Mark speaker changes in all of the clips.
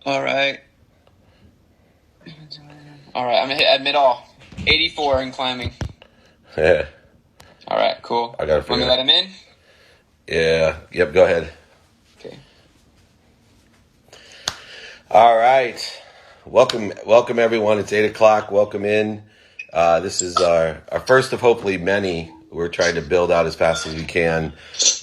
Speaker 1: All right. All right, I'm going to hit admit all. 84 and climbing.
Speaker 2: Yeah.
Speaker 1: All right, cool.
Speaker 2: I got to
Speaker 1: Want me
Speaker 2: figure
Speaker 1: to let him in?
Speaker 2: Yeah. Yep. Go ahead.
Speaker 1: Okay.
Speaker 2: All right. Welcome everyone. It's 8:00. Welcome in. This is our first of hopefully many. We're trying to build out as fast as we can.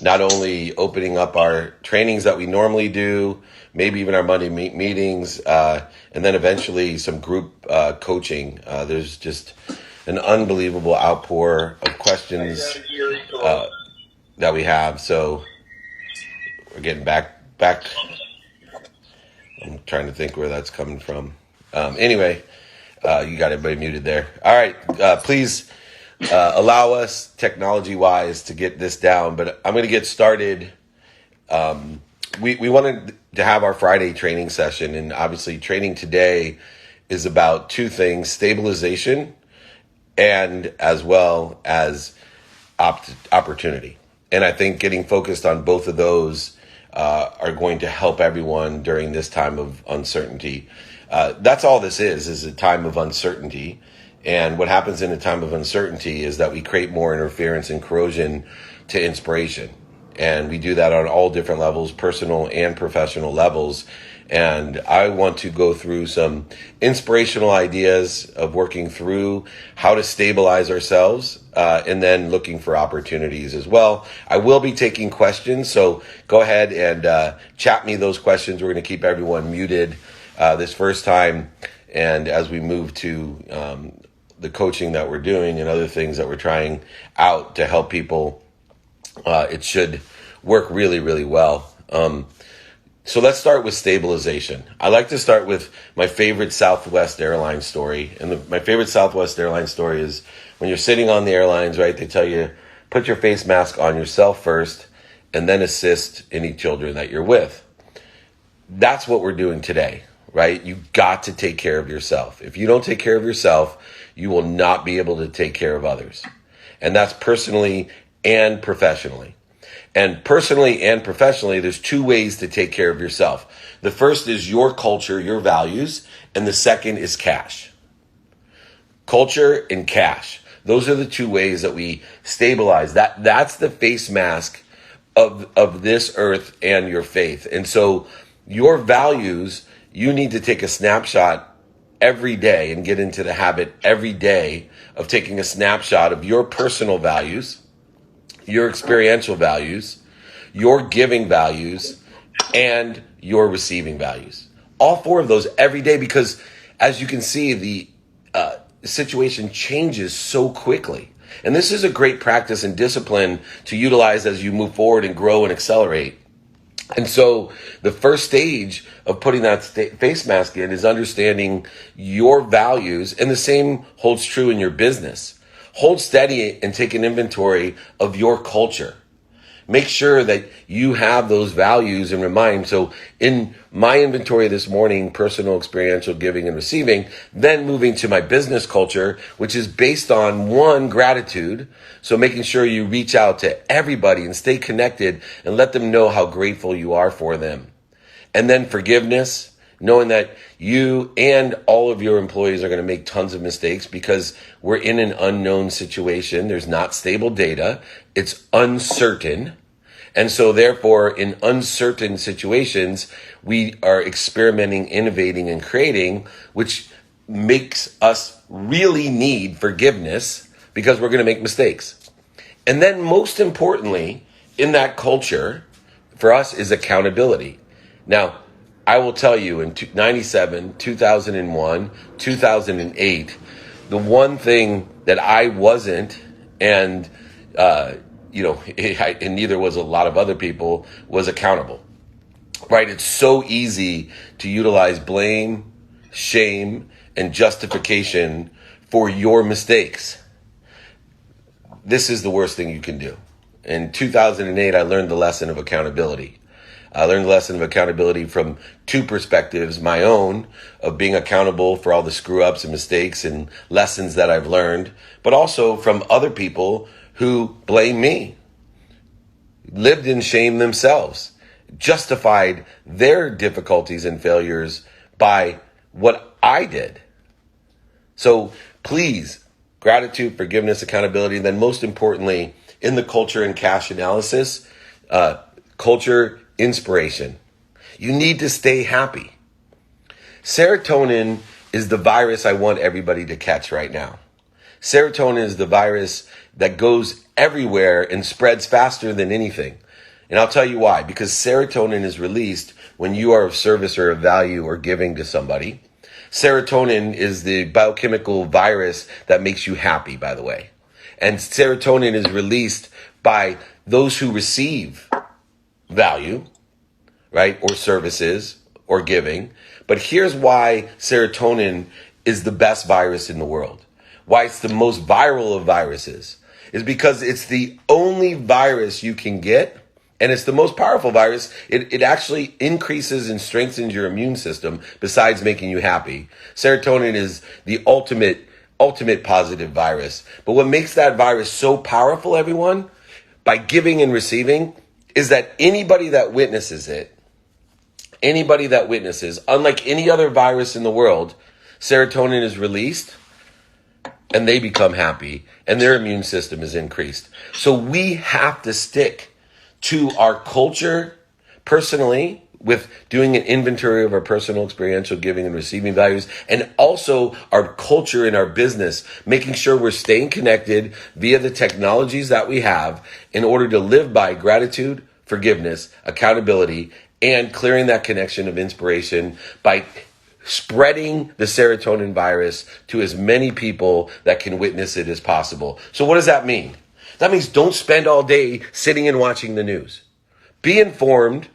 Speaker 2: Not only opening up our trainings that we normally do, maybe even our Monday meetings, and then eventually some group coaching. There's just an unbelievable outpour of questions that we have. So we're getting back. I'm trying to think where that's coming from. Anyway, you got everybody muted there. All right, please allow us, technology-wise, to get this down. But I'm going to get started. We wanted to have our Friday training session, and obviously training today is about two things: stabilization and as well as opportunity. And I think getting focused on both of those are going to help everyone during this time of uncertainty. That's all this is a time of uncertainty. And what happens in a time of uncertainty is that we create more interference and corrosion to inspiration. And we do that on all different levels, personal and professional levels. And I want to go through some inspirational ideas of working through how to stabilize ourselves, and then looking for opportunities as well. I will be taking questions, so go ahead and chat me those questions. We're going to keep everyone muted this first time. And as we move to the coaching that we're doing and other things that we're trying out to help people, it should work really, really well. So let's start with stabilization. I like to start with my favorite Southwest Airlines story. And my favorite Southwest Airlines story is when you're sitting on the airlines, right? They tell you, put your face mask on yourself first and then assist any children that you're with. That's what we're doing today, right? You got to take care of yourself. If you don't take care of yourself, you will not be able to take care of others. And that's personally and professionally. And personally and professionally, there's two ways to take care of yourself. The first is your culture, your values, and the second is cash. Culture and cash. Those are the two ways that we stabilize. That's the face mask of this earth and your faith. And so your values, you need to take a snapshot every day and get into the habit every day of taking a snapshot of your personal values, your experiential values, your giving values, and your receiving values. All four of those every day, because as you can see, the situation changes so quickly. And this is a great practice and discipline to utilize as you move forward and grow and accelerate. And so the first stage of putting that face mask in is understanding your values, and the same holds true in your business. Hold steady and take an inventory of your culture. Make sure that you have those values in mind. So in my inventory this morning, personal, experiential, giving, and receiving, then moving to my business culture, which is based on one, gratitude. So making sure you reach out to everybody and stay connected and let them know how grateful you are for them. And then forgiveness, knowing that you and all of your employees are going to make tons of mistakes because we're in an unknown situation. There's not stable data. It's uncertain. And so therefore, in uncertain situations, we are experimenting, innovating, and creating, which makes us really need forgiveness because we're going to make mistakes. And then most importantly, in that culture, for us is accountability. Now, I will tell you in 97, 2001, 2008, the one thing that I wasn't, and, and neither was a lot of other people, was accountable, right? It's so easy to utilize blame, shame, and justification for your mistakes. This is the worst thing you can do. In 2008, I learned the lesson of accountability. I learned the lesson of accountability from two perspectives: my own, of being accountable for all the screw ups and mistakes and lessons that I've learned, but also from other people who blame me, lived in shame themselves. justified their difficulties and failures by what I did. So please, gratitude, forgiveness, accountability, and then most importantly, in the culture and cash analysis, culture, inspiration. You need to stay happy. Serotonin is the virus I want everybody to catch right now. Serotonin is the virus that goes everywhere and spreads faster than anything. And I'll tell you why. Because serotonin is released when you are of service or of value or giving to somebody. Serotonin is the biochemical virus that makes you happy, by the way. And serotonin is released by those who receive value, right? Or services or giving. But here's why serotonin is the best virus in the world. Why it's the most viral of viruses is because it's the only virus you can get, and it's the most powerful virus. It actually increases and strengthens your immune system besides making you happy. Serotonin is the ultimate positive virus. But what makes that virus so powerful, everyone, by giving and receiving, is that anybody that witnesses it, unlike any other virus in the world, serotonin is released and they become happy and their immune system is increased. So we have to stick to our culture personally with doing an inventory of our personal, experiential, giving and receiving values, and also our culture in our business, making sure we're staying connected via the technologies that we have in order to live by gratitude, forgiveness, accountability, and clearing that connection of inspiration by spreading the serotonin virus to as many people that can witness it as possible. So what does that mean? That means don't spend all day sitting and watching the news. Be informed.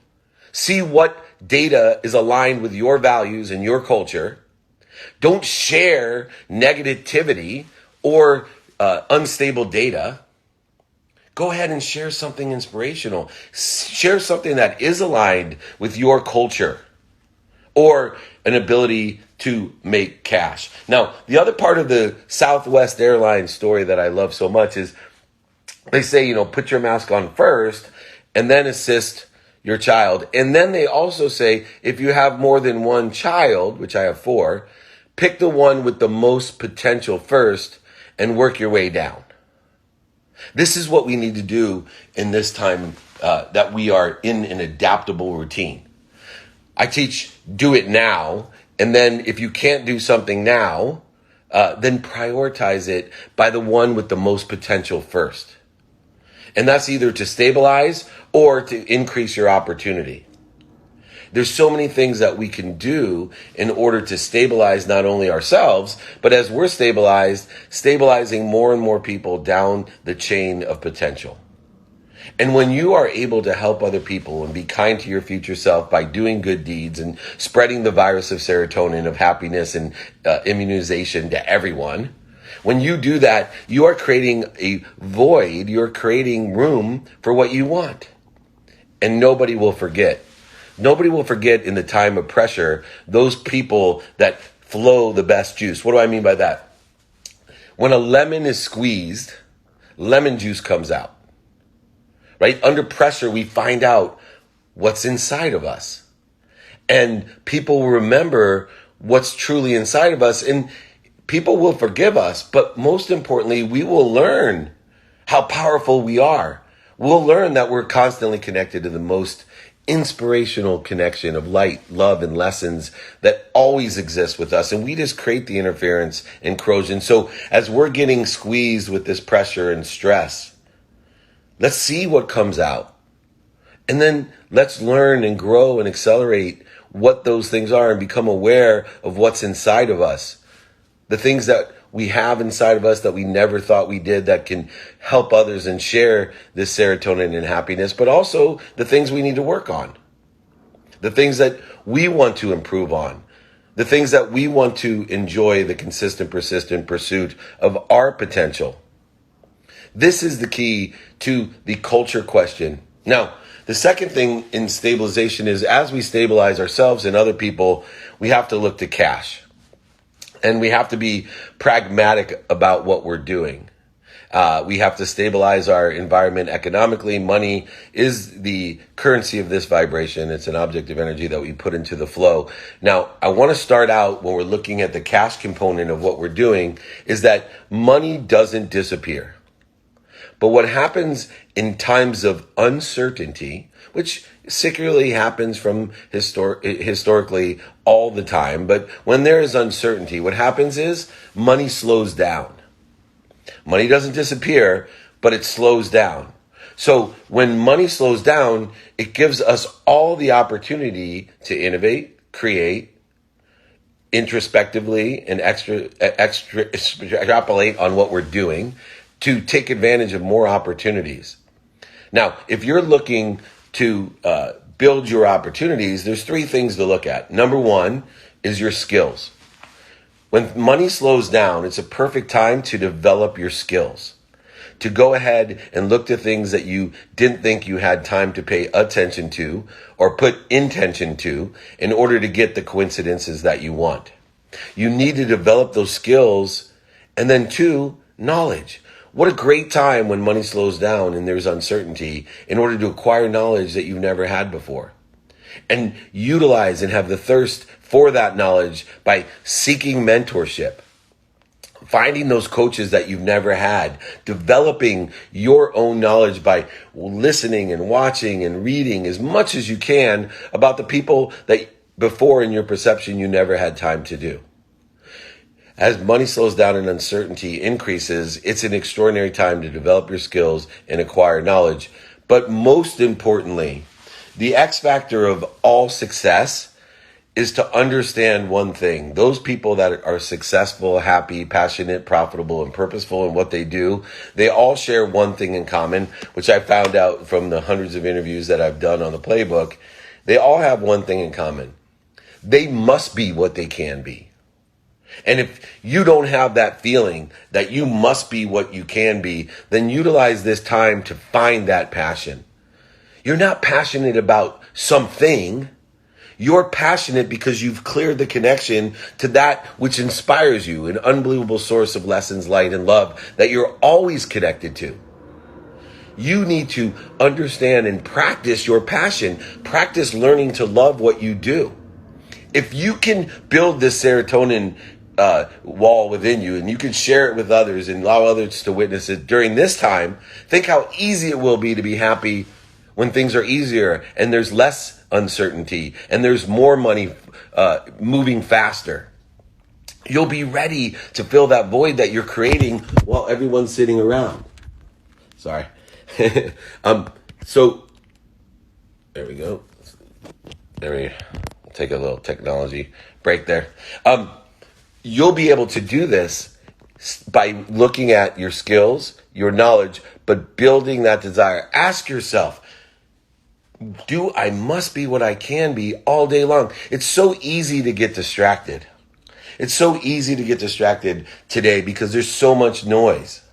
Speaker 2: See what data is aligned with your values and your culture. Don't share negativity or unstable data. Go ahead and share something inspirational. Share something that is aligned with your culture or an ability to make cash. Now, the other part of the Southwest Airlines story that I love so much is they say, put your mask on first and then assist your child. And then they also say, if you have more than one child, which I have 4, pick the one with the most potential first and work your way down. This is what we need to do in this time that we are in an adaptable routine. I teach do it now. And then if you can't do something now, then prioritize it by the one with the most potential first. And that's either to stabilize or to increase your opportunity. There's so many things that we can do in order to stabilize not only ourselves, but as we're stabilizing more and more people down the chain of potential. And when you are able to help other people and be kind to your future self by doing good deeds and spreading the virus of serotonin, of happiness and immunization to everyone, when you do that, you are creating a void, you're creating room for what you want. And nobody will forget. Nobody will forget in the time of pressure those people that flow the best juice. What do I mean by that? When a lemon is squeezed, lemon juice comes out. Right? Under pressure, we find out what's inside of us. And people will remember what's truly inside of us. And people will forgive us. But most importantly, we will learn how powerful we are. We'll learn that we're constantly connected to the most inspirational connection of light, love, and lessons that always exist with us. And we just create the interference and corrosion. So as we're getting squeezed with this pressure and stress, let's see what comes out. And then let's learn and grow and accelerate what those things are and become aware of what's inside of us. The things that we have inside of us that we never thought we did that can help others and share this serotonin and happiness, but also the things we need to work on. The things that we want to improve on. The things that we want to enjoy the consistent, persistent pursuit of our potential. This is the key to the culture question. Now, the second thing in stabilization is as we stabilize ourselves and other people, we have to look to cash. And we have to be pragmatic about what we're doing. We have to stabilize our environment economically. Money is the currency of this vibration. It's an object of energy that we put into the flow. Now, I want to start out when we're looking at the cash component of what we're doing is that money doesn't disappear. But what happens in times of uncertainty, which secularly happens from historically all the time, but when there is uncertainty, what happens is money slows down. Money doesn't disappear, but it slows down. So when money slows down, it gives us all the opportunity to innovate, create, introspectively, and extrapolate on what we're doing to take advantage of more opportunities. Now, if you're looking to build your opportunities, there's three things to look at. Number one is your skills. When money slows down, it's a perfect time to develop your skills, to go ahead and look to things that you didn't think you had time to pay attention to or put intention to in order to get the coincidences that you want. You need to develop those skills. And then two, knowledge. What a great time when money slows down and there's uncertainty in order to acquire knowledge that you've never had before. And utilize and have the thirst for that knowledge by seeking mentorship, finding those coaches that you've never had, developing your own knowledge by listening and watching and reading as much as you can about the people that before in your perception you never had time to do. As money slows down and uncertainty increases, it's an extraordinary time to develop your skills and acquire knowledge. But most importantly, the X factor of all success is to understand one thing. Those people that are successful, happy, passionate, profitable, and purposeful in what they do, they all share one thing in common, which I found out from the hundreds of interviews that I've done on the playbook. They all have one thing in common. They must be what they can be. And if you don't have that feeling that you must be what you can be, then utilize this time to find that passion. You're not passionate about something. You're passionate because you've cleared the connection to that which inspires you, an unbelievable source of lessons, light, and love that you're always connected to. You need to understand and practice your passion. Practice learning to love what you do. If you can build this serotonin wall within you and you can share it with others and allow others to witness it during this time, think how easy it will be to be happy when things are easier and there's less uncertainty and there's more money moving faster. You'll be ready to fill that void that you're creating while everyone's sitting around. Sorry. So there we go. Take a little technology break there. You'll be able to do this by looking at your skills, your knowledge, but building that desire. Ask yourself, I must be what I can be all day long? It's so easy to get distracted. It's so easy to get distracted today because there's so much noise.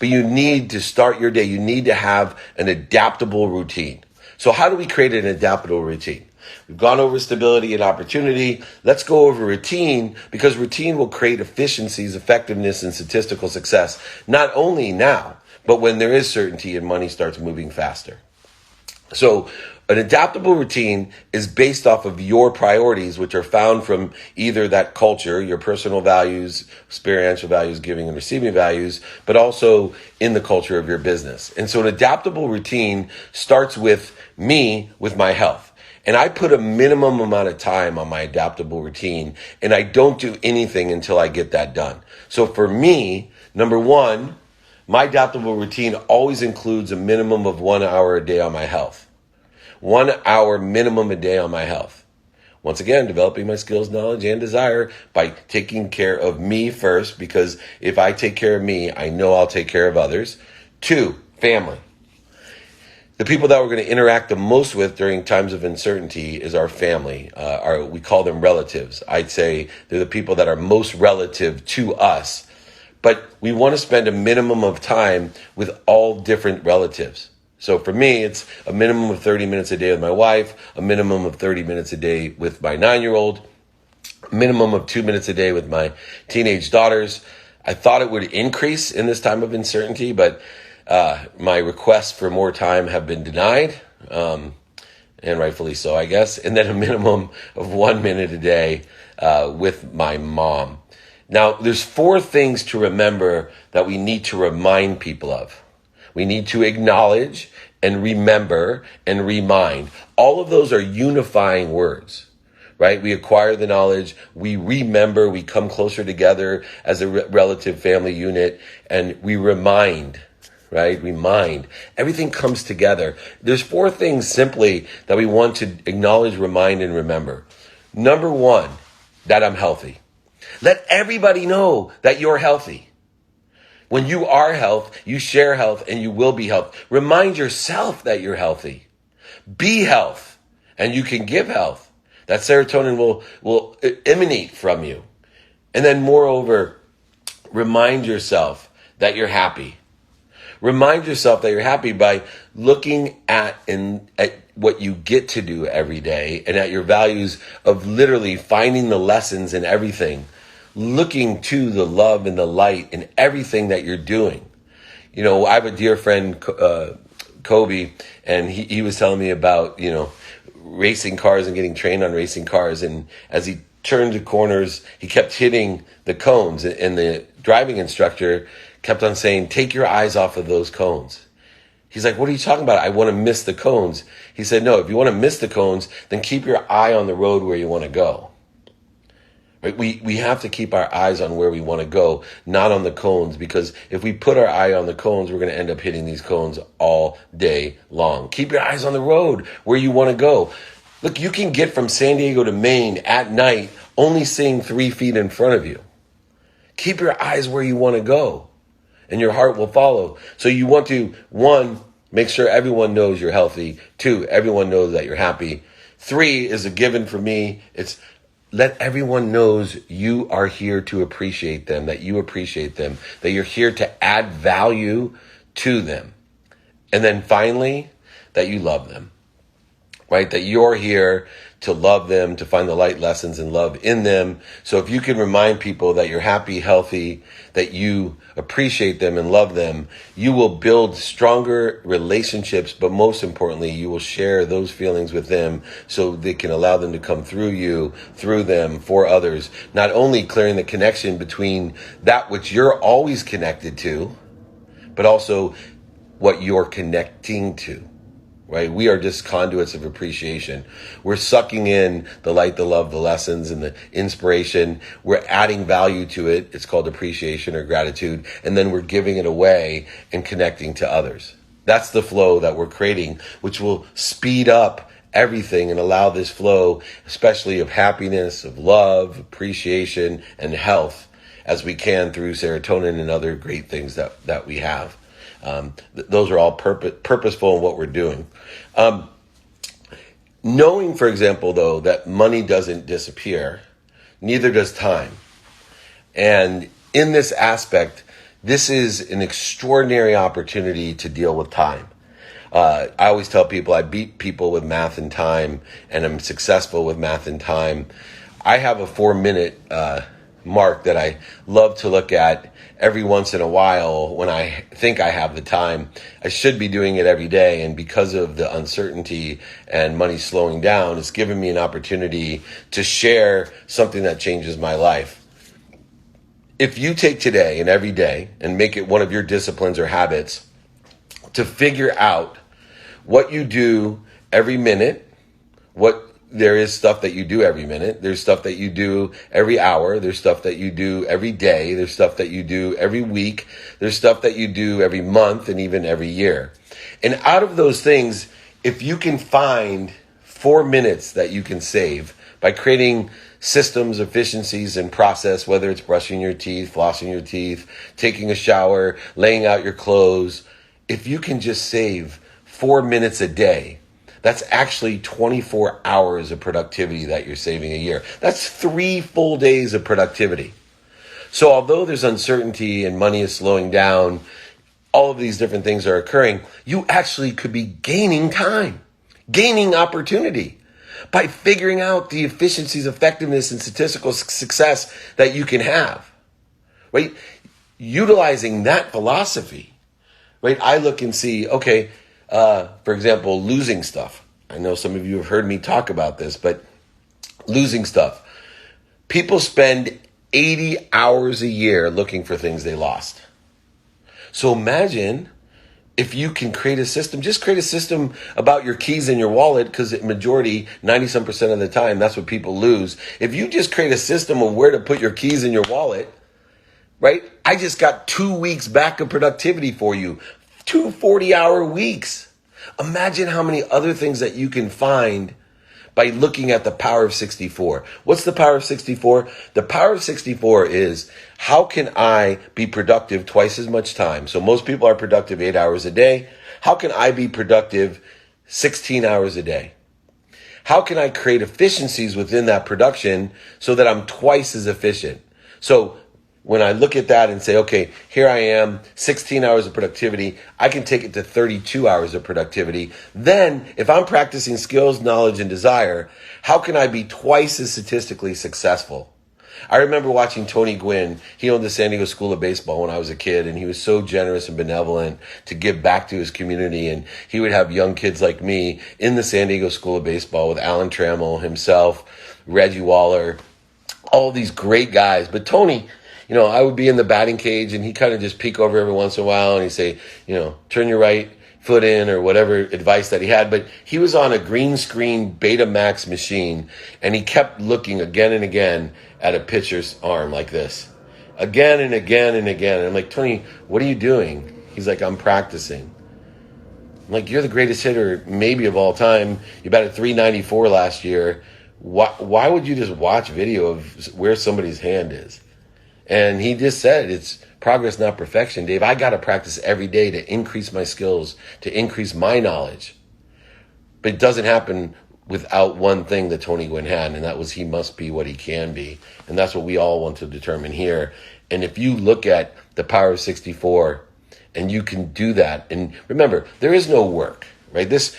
Speaker 2: But you need to start your day. You need to have an adaptable routine. So how do we create an adaptable routine? We've gone over stability and opportunity. Let's go over routine, because routine will create efficiencies, effectiveness, and statistical success, not only now, but when there is certainty and money starts moving faster. So an adaptable routine is based off of your priorities, which are found from either that culture, your personal values, experiential values, giving and receiving values, but also in the culture of your business. And so an adaptable routine starts with me, with my health. And I put a minimum amount of time on my adaptable routine, and I don't do anything until I get that done. So for me, number one, my adaptable routine always includes a minimum of 1 hour a day on my health. 1 hour minimum a day on my health. Once again, developing my skills, knowledge, and desire by taking care of me first, because if I take care of me, I know I'll take care of others. 2, family. The people that we're going to interact the most with during times of uncertainty is our family. We call them relatives. I'd say they're the people that are most relative to us. But we want to spend a minimum of time with all different relatives. So for me, it's a minimum of 30 minutes a day with my wife, a minimum of 30 minutes a day with my 9-year-old, a minimum of 2 minutes a day with my teenage daughters, I thought it would increase in this time of uncertainty, but my requests for more time have been denied, and rightfully so, I guess. And then a minimum of 1 minute a day with my mom. Now, there's 4 things to remember that we need to remind people of. We need to acknowledge and remember and remind. All of those are unifying words, right? We acquire the knowledge, we remember, we come closer together as a relative family unit, and we remind, right? Remind. Everything comes together. There's 4 things simply that we want to acknowledge, remind, and remember. Number 1, that I'm healthy. Let everybody know that you're healthy. When you are health, you share health, and you will be health. Remind yourself that you're healthy. Be health, and you can give health. That serotonin will emanate from you. And then moreover, remind yourself that you're happy. Remind yourself that you're happy by looking at what you get to do every day and at your values of literally finding the lessons in everything, looking to the love and the light in everything that you're doing. You know, I have a dear friend, Kobe, and he was telling me about, racing cars and getting trained on racing cars. And as he turned the corners, he kept hitting the cones, and the driving instructor kept on saying, take your eyes off of those cones. He's like, what are you talking about? I want to miss the cones. He said, no, if you want to miss the cones, then keep your eye on the road where you want to go. Right? We have to keep our eyes on where we want to go, not on the cones, because if we put our eye on the cones, we're going to end up hitting these cones all day long. Keep your eyes on the road where you want to go. Look, you can get from San Diego to Maine at night only seeing 3 feet in front of you. Keep your eyes where you want to go, and your heart will follow. So you want to, 1, make sure everyone knows you're healthy. 2, everyone knows that you're happy. 3 is a given for me. It's let everyone knows you are here to appreciate them, that you appreciate them, that you're here to add value to them. And then finally, that you love them, right? That you're here to love them, to find the light lessons and love in them. So if you can remind people that you're happy, healthy, that you appreciate them and love them, you will build stronger relationships, but most importantly, you will share those feelings with them so they can allow them to come through you, through them, for others. Not only clearing the connection between that which you're always connected to, but also what you're connecting to. Right? We are just conduits of appreciation. We're sucking in the light, the love, the lessons, and the inspiration. We're adding value to it. It's called appreciation or gratitude. And then we're giving it away and connecting to others. That's the flow that we're creating, which will speed up everything and allow this flow, especially of happiness, of love, appreciation, and health, as we can through serotonin and other great things that we have. Those are all purposeful in what we're doing. Knowing, for example, though, that money doesn't disappear, neither does time. And in this aspect, this is an extraordinary opportunity to deal with time. I always tell people I beat people with math and time, and I'm successful with math and time. I have a 4-minute mark that I love to look at every once in a while when I think I have the time. I should be doing it every day, and because of the uncertainty and money slowing down, it's given me an opportunity to share something that changes my life. If you take today and every day and make it one of your disciplines or habits to figure out what you do every minute, there is stuff that you do every minute. There's stuff that you do every hour. There's stuff that you do every day. There's stuff that you do every week. There's stuff that you do every month and even every year. And out of those things, if you can find 4 minutes that you can save by creating systems, efficiencies, and process, whether it's brushing your teeth, flossing your teeth, taking a shower, laying out your clothes, if you can just save 4 minutes a day, that's actually 24 hours of productivity that you're saving a year. That's 3 full days of productivity. So although there's uncertainty and money is slowing down, all of these different things are occurring, you actually could be gaining time, gaining opportunity by figuring out the efficiencies, effectiveness, and statistical success that you can have, right? utilizing that philosophy, right? I look and see, okay, for example, losing stuff. I know some of you have heard me talk about this, but losing stuff. People spend 80 hours a year looking for things they lost. So imagine if you can create a system, just create a system about your keys in your wallet, because majority, 90% of the time, that's what people lose. If you just create a system of where to put your keys in your wallet, right? I just got 2 weeks back of productivity for you, 2 40-hour weeks. Imagine how many other things that you can find by looking at the power of 64. What's the power of 64? The power of 64 is, how can I be productive twice as much time? So most people are productive 8 hours a day. How can I be productive 16 hours a day? How can I create efficiencies within that production so that I'm twice as efficient? So when I look at that and say, okay, here I am, 16 hours of productivity, I can take it to 32 hours of productivity. Then, if I'm practicing skills, knowledge, and desire, how can I be twice as statistically successful? I remember watching Tony Gwynn. He owned the San Diego School of Baseball when I was a kid, and he was so generous and benevolent to give back to his community. And he would have young kids like me in the San Diego School of Baseball with Alan Trammell himself, Reggie Waller, all these great guys. But Tony, I would be in the batting cage and he kind of just peek over every once in a while and he'd say, turn your right foot in, or whatever advice that he had. But he was on a green screen Betamax machine and he kept looking again and again at a pitcher's arm like this. Again and again and again. And I'm like, Tony, what are you doing? He's like, I'm practicing. I'm like, you're the greatest hitter maybe of all time. You batted .394 last year. Why would you just watch video of where somebody's hand is? And he just said, it's progress, not perfection. Dave, I got to practice every day to increase my skills, to increase my knowledge. But it doesn't happen without one thing that Tony Gwynn had, and that was, he must be what he can be. And that's what we all want to determine here. And if you look at the power of 64 and you can do that, and remember, there is no work, right? This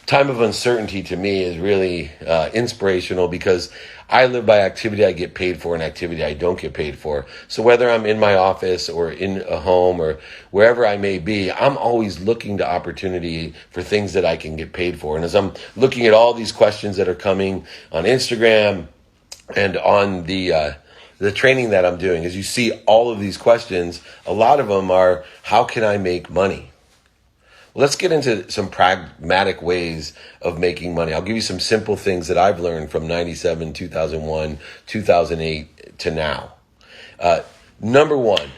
Speaker 2: time of uncertainty to me is really inspirational, because I live by activity I get paid for and activity I don't get paid for. So whether I'm in my office or in a home or wherever I may be, I'm always looking to opportunity for things that I can get paid for. And as I'm looking at all these questions that are coming on Instagram and on the training that I'm doing, as you see all of these questions, a lot of them are, how can I make money? Let's get into some pragmatic ways of making money. I'll give you some simple things that I've learned from 97, 2001, 2008 to now. Number one,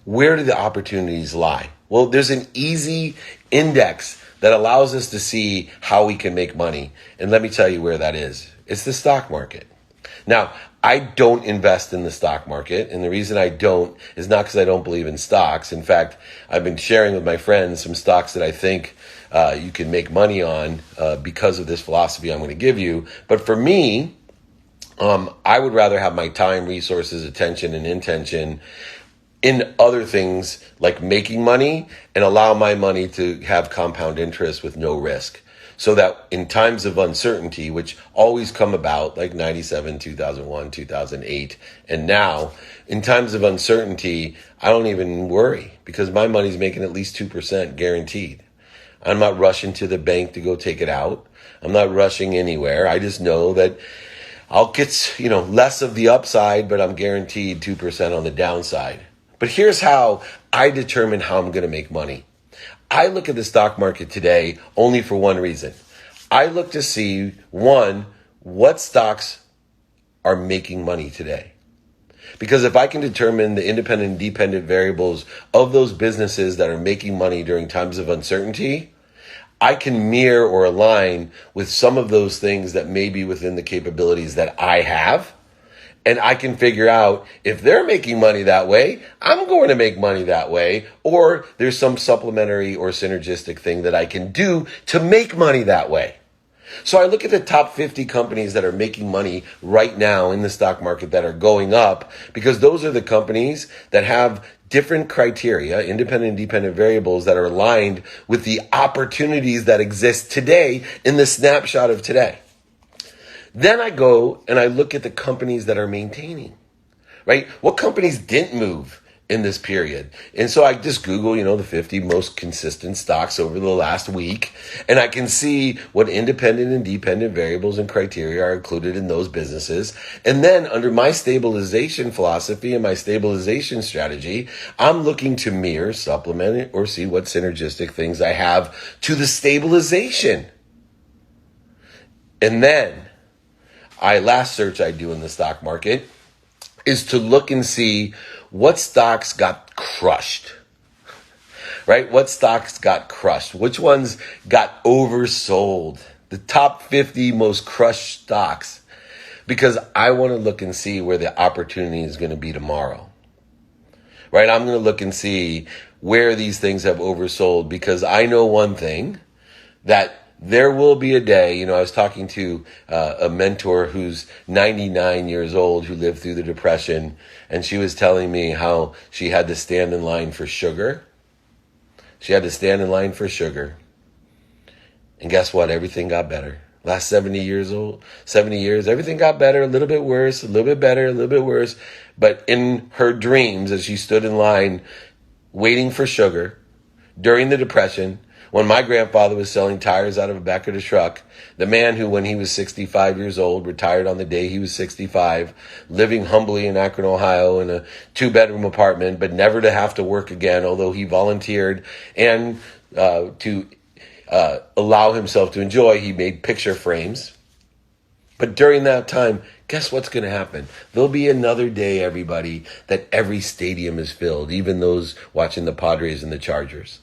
Speaker 2: where do the opportunities lie? Well, there's an easy index that allows us to see how we can make money. And let me tell you where that is. It's the stock market. Now, I don't invest in the stock market, and the reason I don't is not because I don't believe in stocks. In fact, I've been sharing with my friends some stocks that I think you can make money on because of this philosophy I'm going to give you. But for me, I would rather have my time, resources, attention, and intention in other things like making money, and allow my money to have compound interest with no risk. So that in times of uncertainty, which always come about, like 97, 2001, 2008, and now, in times of uncertainty, I don't even worry, because my money's making at least 2% guaranteed. I'm not rushing to the bank to go take it out. I'm not rushing anywhere. I just know that I'll get, less of the upside, but I'm guaranteed 2% on the downside. But here's how I determine how I'm going to make money. I look at the stock market today only for one reason. I look to see, one, what stocks are making money today. Because if I can determine the independent and dependent variables of those businesses that are making money during times of uncertainty, I can mirror or align with some of those things that may be within the capabilities that I have. And I can figure out, if they're making money that way, I'm going to make money that way. Or there's some supplementary or synergistic thing that I can do to make money that way. So I look at the top 50 companies that are making money right now in the stock market that are going up, because those are the companies that have different criteria, independent and dependent variables that are aligned with the opportunities that exist today in the snapshot of today. Then I go and I look at the companies that are maintaining, right? What companies didn't move in this period. And so I just Google, the 50 most consistent stocks over the last week, and I can see what independent and dependent variables and criteria are included in those businesses. And then under my stabilization philosophy and my stabilization strategy, I'm looking to mirror, supplement it, or see what synergistic things I have to the stabilization. And then last search I do in the stock market is to look and see what stocks got crushed, right? What stocks got crushed? Which ones got oversold? The top 50 most crushed stocks, because I want to look and see where the opportunity is going to be tomorrow, right? I'm going to look and see where these things have oversold, because I know one thing, that there will be a day. I was talking to a mentor who's 99 years old, who lived through the Depression, and she was telling me how she had to stand in line for sugar. She had to stand in line for sugar. And guess what? Everything got better. Last 70 years, everything got better, a little bit worse, a little bit better, a little bit worse. But in her dreams, as she stood in line waiting for sugar during the Depression, when my grandfather was selling tires out of the back of the truck, the man who, when he was 65 years old, retired on the day he was 65, living humbly in Akron, Ohio, in a 2-bedroom apartment, but never to have to work again, although he volunteered and to allow himself to enjoy, he made picture frames. But during that time, guess what's going to happen? There'll be another day, everybody, that every stadium is filled, even those watching the Padres and the Chargers.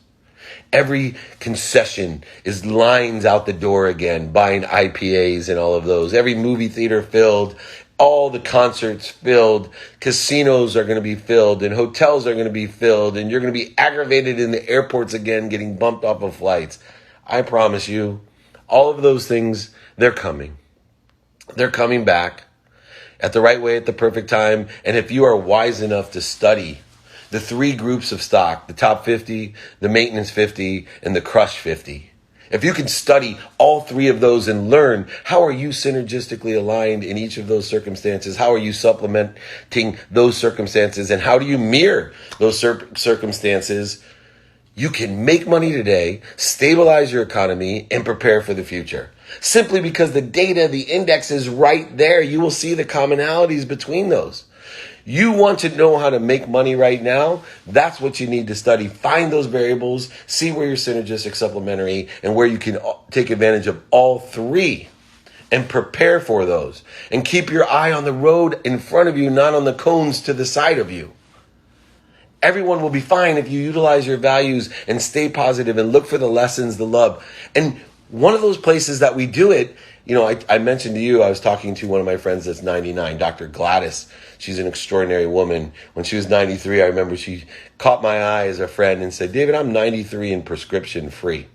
Speaker 2: Every concession is lines out the door again, buying IPAs and all of those. Every movie theater filled, all the concerts filled, casinos are going to be filled, and hotels are going to be filled, and you're going to be aggravated in the airports again, getting bumped off of flights. I promise you, all of those things, they're coming. They're coming back at the right way, at the perfect time. And if you are wise enough to study the 3 groups of stock, the top 50, the maintenance 50, and the crush 50. If you can study all 3 of those and learn how are you synergistically aligned in each of those circumstances, how are you supplementing those circumstances, and how do you mirror those circumstances, you can make money today, stabilize your economy, and prepare for the future. Simply because the data, the index is right there. You will see the commonalities between those. You want to know how to make money right now? That's what you need to study. Find those variables, see where you're synergistic, supplementary, and where you can take advantage of all 3 and prepare for those. And keep your eye on the road in front of you, not on the cones to the side of you. Everyone will be fine if you utilize your values and stay positive and look for the lessons, the love. And one of those places that we do it, I mentioned to you, I was talking to one of my friends that's 99, Dr. Gladys. She's an extraordinary woman. When she was 93, I remember she caught my eye as a friend and said, David, I'm 93 and prescription free,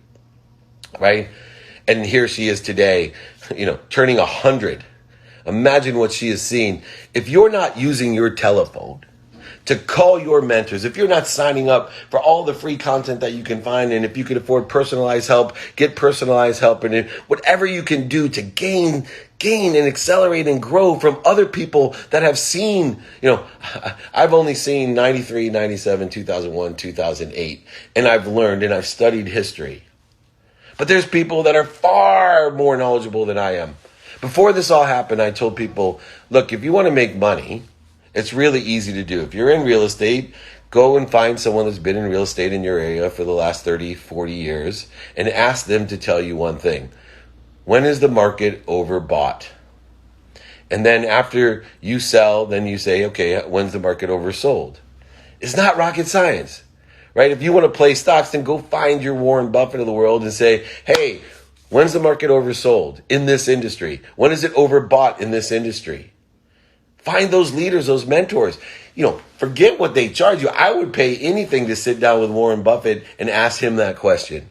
Speaker 2: right? And here she is today, turning 100. Imagine what she has seen. If you're not using your telephone to call your mentors, if you're not signing up for all the free content that you can find, and if you can afford personalized help, get personalized help, and whatever you can do to gain and accelerate and grow from other people that have seen, I've only seen 93, 97, 2001, 2008, and I've learned and I've studied history. But there's people that are far more knowledgeable than I am. Before this all happened, I told people, look, if you want to make money, it's really easy to do. If you're in real estate, go and find someone that's been in real estate in your area for the last 30, 40 years and ask them to tell you one thing. When is the market overbought? And then after you sell, then you say, okay, when's the market oversold? It's not rocket science, right? If you want to play stocks, then go find your Warren Buffett of the world and say, hey, when's the market oversold in this industry? When is it overbought in this industry? Find those leaders, those mentors. Forget what they charge you. I would pay anything to sit down with Warren Buffett and ask him that question.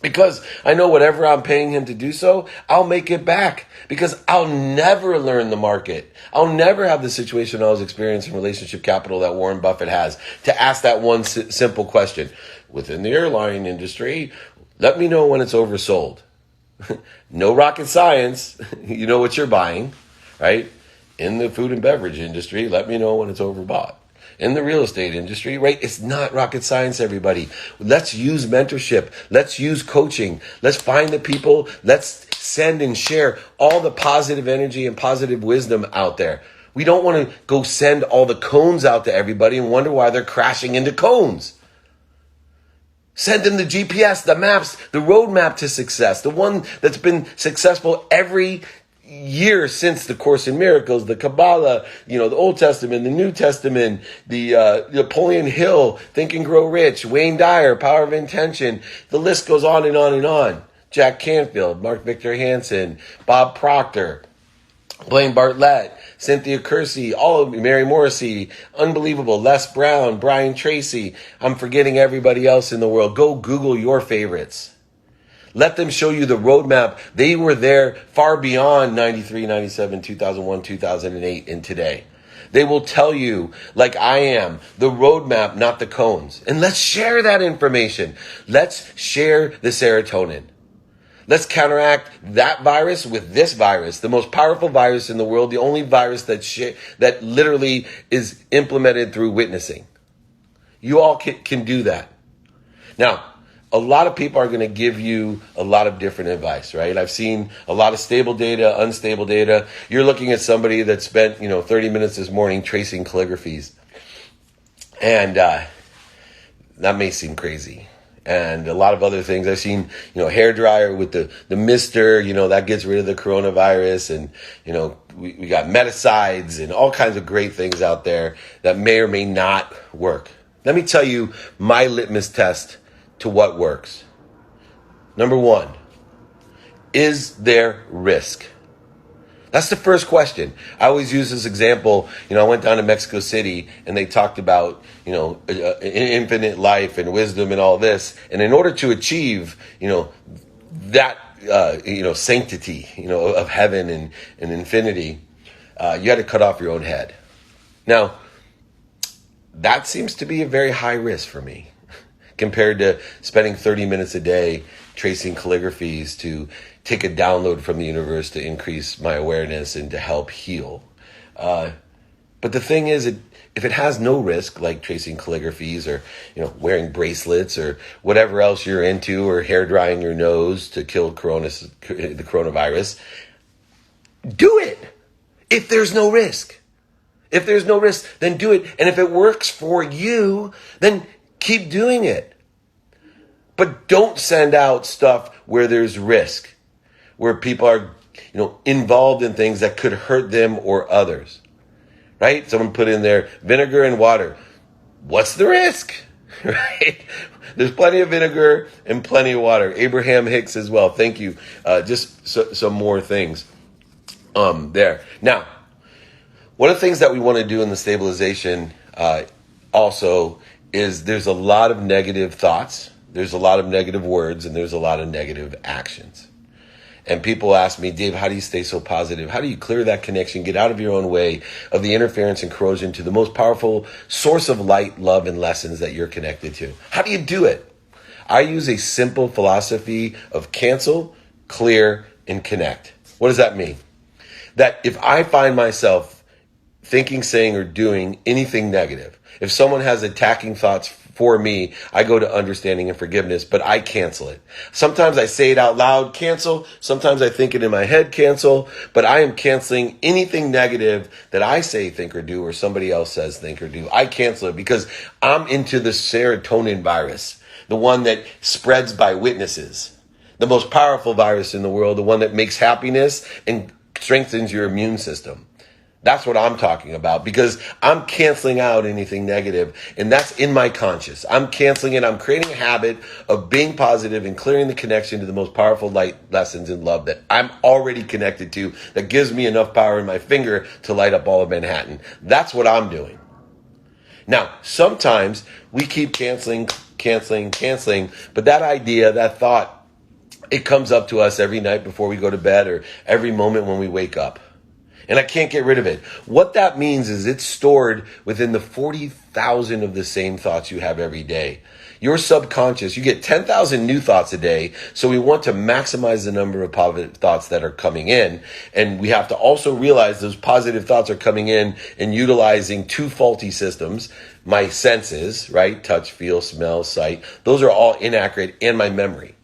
Speaker 2: Because I know whatever I'm paying him to do so, I'll make it back. Because I'll never learn the market. I'll never have the situation I was experiencing relationship capital that Warren Buffett has to ask that one simple question. Within the airline industry, let me know when it's oversold. No rocket science. You know what you're buying, right? In the food and beverage industry, let me know when it's overbought. in the real estate industry, right? It's not rocket science, everybody. Let's use mentorship. Let's use coaching. Let's find the people. Let's send and share all the positive energy and positive wisdom out there. We don't want to go send all the cones out to everybody and wonder why they're crashing into cones. Send them the GPS, the maps, the roadmap to success, the one that's been successful every year since the Course in Miracles, the Kabbalah, the Old Testament, the New Testament, the Napoleon Hill, Think and Grow Rich, Wayne Dyer, Power of Intention. The list goes on and on and on. Jack Canfield, Mark Victor Hansen, Bob Proctor, Blaine Bartlett, Cynthia Kersey, all of Mary Morrissey, unbelievable, Les Brown, Brian Tracy. I'm forgetting everybody else in the world. Go Google your favorites. Let them show you the roadmap. They were there far beyond 93, 97, 2001, 2008, and today. They will tell you, like I am, the roadmap, not the cones. And let's share that information. Let's share the serotonin. Let's counteract that virus with this virus, the most powerful virus in the world, the only virus that literally is implemented through witnessing. You all can do that. Now, a lot of people are going to give you a lot of different advice, right? I've seen a lot of stable data, unstable data. You're looking at somebody that spent, 30 minutes this morning tracing calligraphies. And that may seem crazy. And a lot of other things. I've seen, hair dryer with the mister, that gets rid of the coronavirus. And, we got meticides and all kinds of great things out there that may or may not work. Let me tell you my litmus test to what works. Number one, is there risk? That's the first question. I always use this example. I went down to Mexico City and they talked about, infinite life and wisdom and all this. And in order to achieve, that, sanctity, of heaven and infinity, you had to cut off your own head. Now, that seems to be a very high risk for me compared to spending 30 minutes a day tracing calligraphies to take a download from the universe to increase my awareness and to help heal. But the thing is, if it has no risk, like tracing calligraphies or wearing bracelets or whatever else you're into, or hair drying your nose to kill the coronavirus, do it. If there's no risk. If there's no risk, then do it. And if it works for you, then keep doing it. But don't send out stuff where there's risk, where people are, involved in things that could hurt them or others, right? Someone put in there vinegar and water. What's the risk, right? There's plenty of vinegar and plenty of water. Abraham Hicks as well. Thank you. Just some more things there. Now, one of the things that we want to do in the stabilization also is there's a lot of negative thoughts, there's a lot of negative words, and there's a lot of negative actions. And people ask me, Dave, how do you stay so positive? How do you clear that connection, get out of your own way of the interference and corrosion to the most powerful source of light, love, and lessons that you're connected to? How do you do it? I use a simple philosophy of cancel, clear, and connect. What does that mean? That if I find myself thinking, saying, or doing anything negative, if someone has attacking thoughts for me, I go to understanding and forgiveness, but I cancel it. Sometimes I say it out loud, cancel. Sometimes I think it in my head, cancel. But I am canceling anything negative that I say, think, or do, or somebody else says, think, or do. I cancel it because I'm into the serotonin virus, the one that spreads by witnesses, the most powerful virus in the world, the one that makes happiness and strengthens your immune system. That's what I'm talking about, because I'm canceling out anything negative, and that's in my conscious. I'm canceling it. I'm creating a habit of being positive and clearing the connection to the most powerful light, lessons, and love that I'm already connected to, that gives me enough power in my finger to light up all of Manhattan. That's what I'm doing. Now, sometimes we keep canceling, but that idea, that thought, it comes up to us every night before we go to bed or every moment when we wake up. And I can't get rid of it. What that means is it's stored within the 40,000 of the same thoughts you have every day. Your subconscious, you get 10,000 new thoughts a day. So we want to maximize the number of positive thoughts that are coming in. And we have to also realize those positive thoughts are coming in and utilizing two faulty systems. My senses, right? Touch, feel, smell, sight. Those are all inaccurate, and my memory.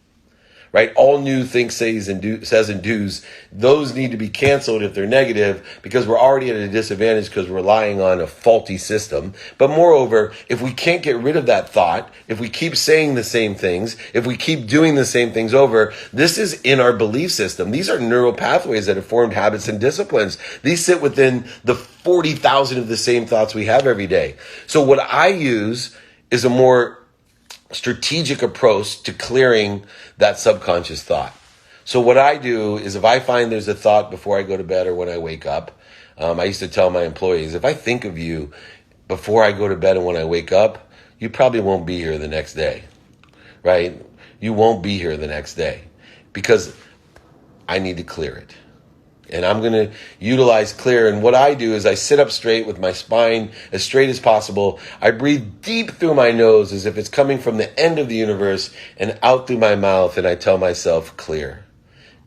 Speaker 2: Right? All new think, says, and do's, those need to be canceled if they're negative, because we're already at a disadvantage because we're relying on a faulty system. But moreover, if we can't get rid of that thought, if we keep saying the same things, if we keep doing the same things over, this is in our belief system. These are neural pathways that have formed habits and disciplines. These sit within the 40,000 of the same thoughts we have every day. So what I use is a more strategic approach to clearing that subconscious thought. So what I do is, if I find there's a thought before I go to bed or when I wake up, I used to tell my employees, if I think of you before I go to bed and when I wake up, you probably won't be here the next day, right? You won't be here the next day because I need to clear it. And I'm going to utilize clear. And what I do is I sit up straight with my spine as straight as possible. I breathe deep through my nose as if it's coming from the end of the universe, and out through my mouth. And I tell myself, clear,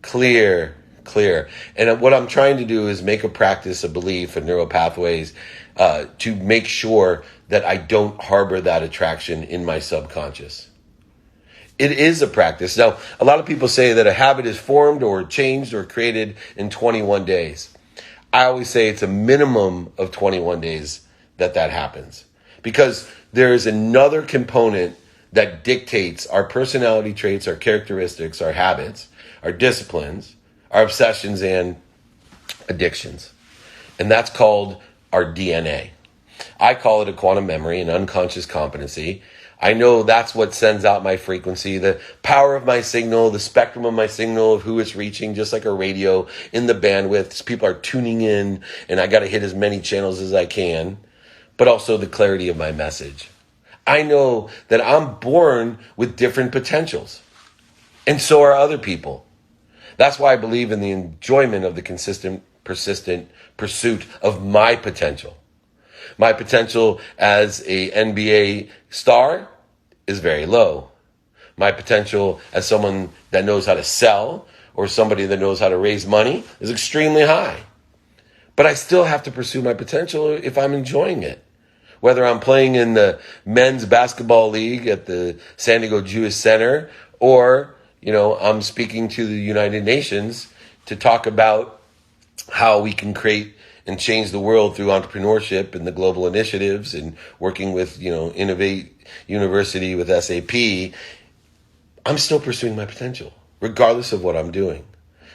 Speaker 2: clear, clear. And what I'm trying to do is make a practice of belief and neural pathways to make sure that I don't harbor that attraction in my subconscious. It is a practice. Now, a lot of people say that a habit is formed or changed or created in 21 days. I always say it's a minimum of 21 days that happens, because there is another component that dictates our personality traits, our characteristics, our habits, our disciplines, our obsessions, and addictions. And that's called our DNA. I call it a quantum memory, an unconscious competency. I know that's what sends out my frequency, the power of my signal, the spectrum of my signal of who it's reaching, just like a radio in the bandwidth. People are tuning in, and I got to hit as many channels as I can, but also the clarity of my message. I know that I'm born with different potentials, and so are other people. That's why I believe in the enjoyment of the consistent, persistent pursuit of my potential. My potential as a NBA star is very low. My potential as someone that knows how to sell or somebody that knows how to raise money is extremely high. But I still have to pursue my potential if I'm enjoying it. Whether I'm playing in the men's basketball league at the San Diego Jewish Center, or, I'm speaking to the United Nations to talk about how we can create and change the world through entrepreneurship and the global initiatives, and working with, Innovate University with SAP, I'm still pursuing my potential, regardless of what I'm doing.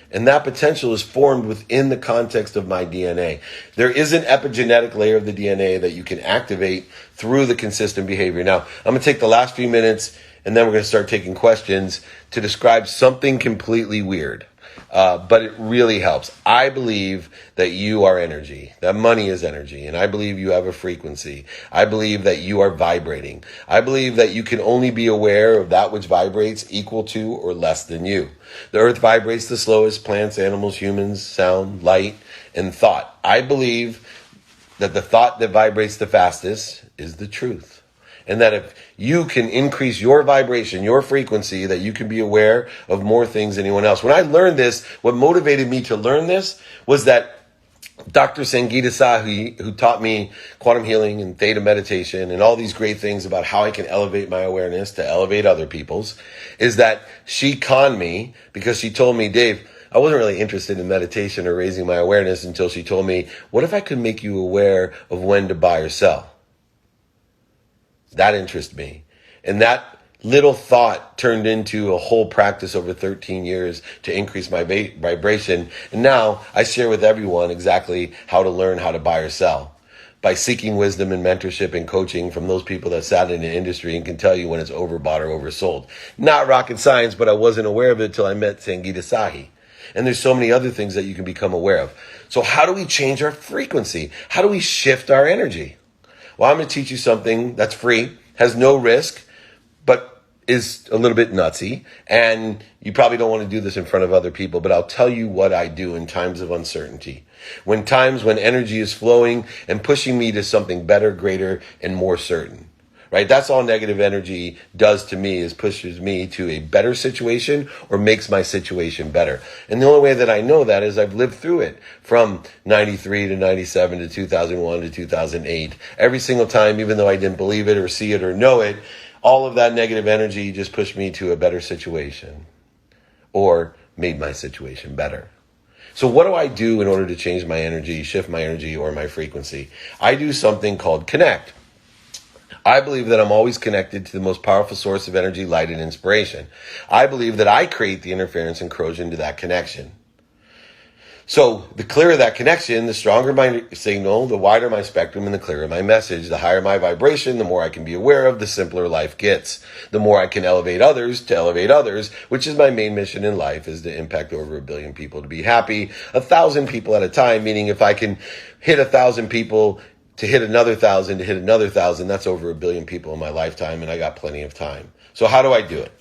Speaker 2: And that potential is formed within the context of my DNA. There is an epigenetic layer of the DNA that you can activate through the consistent behavior. Now, I'm going to take the last few minutes, and then we're going to start taking questions to describe something completely weird. But it really helps. I believe that you are energy, that money is energy, and I believe you have a frequency. I believe that you are vibrating. I believe that you can only be aware of that which vibrates equal to or less than you. The earth vibrates the slowest, plants, animals, humans, sound, light, and thought. I believe that the thought that vibrates the fastest is the truth. And that if you can increase your vibration, your frequency, that you can be aware of more things than anyone else. When I learned this, what motivated me to learn this was that Dr. Sangeeta Sahi, who taught me quantum healing and theta meditation and all these great things about how I can elevate my awareness to elevate other people's, is that she conned me because she told me, Dave, I wasn't really interested in meditation or raising my awareness until she told me, what if I could make you aware of when to buy or sell? That interested me. And that little thought turned into a whole practice over 13 years to increase my vibration. And now I share with everyone exactly how to learn how to buy or sell by seeking wisdom and mentorship and coaching from those people that sat in the industry and can tell you when it's overbought or oversold. Not rocket science, but I wasn't aware of it until I met Sangeeta Sahi. And there's so many other things that you can become aware of. So how do we change our frequency? How do we shift our energy? Well, I'm going to teach you something that's free, has no risk, but is a little bit nutsy. And you probably don't want to do this in front of other people, but I'll tell you what I do in times of uncertainty. When energy is flowing and pushing me to something better, greater, and more certain. right? That's all negative energy does to me, is pushes me to a better situation or makes my situation better. And the only way that I know that is I've lived through it from 93 to 97 to 2001 to 2008. Every single time, even though I didn't believe it or see it or know it, all of that negative energy just pushed me to a better situation or made my situation better. So what do I do in order to change my energy, shift my energy or my frequency? I do something called connect. I believe that I'm always connected to the most powerful source of energy, light, and inspiration. I believe that I create the interference and corrosion to that connection. So the clearer that connection, the stronger my signal, the wider my spectrum, and the clearer my message. The higher my vibration, the more I can be aware of, the simpler life gets. The more I can elevate others to elevate others, which is my main mission in life, is to impact over 1 billion people to be happy, 1,000 people at a time, meaning if I can hit 1,000 people to hit another 1,000, to hit another 1,000, that's over 1 billion people in my lifetime, and I got plenty of time. So how do I do it?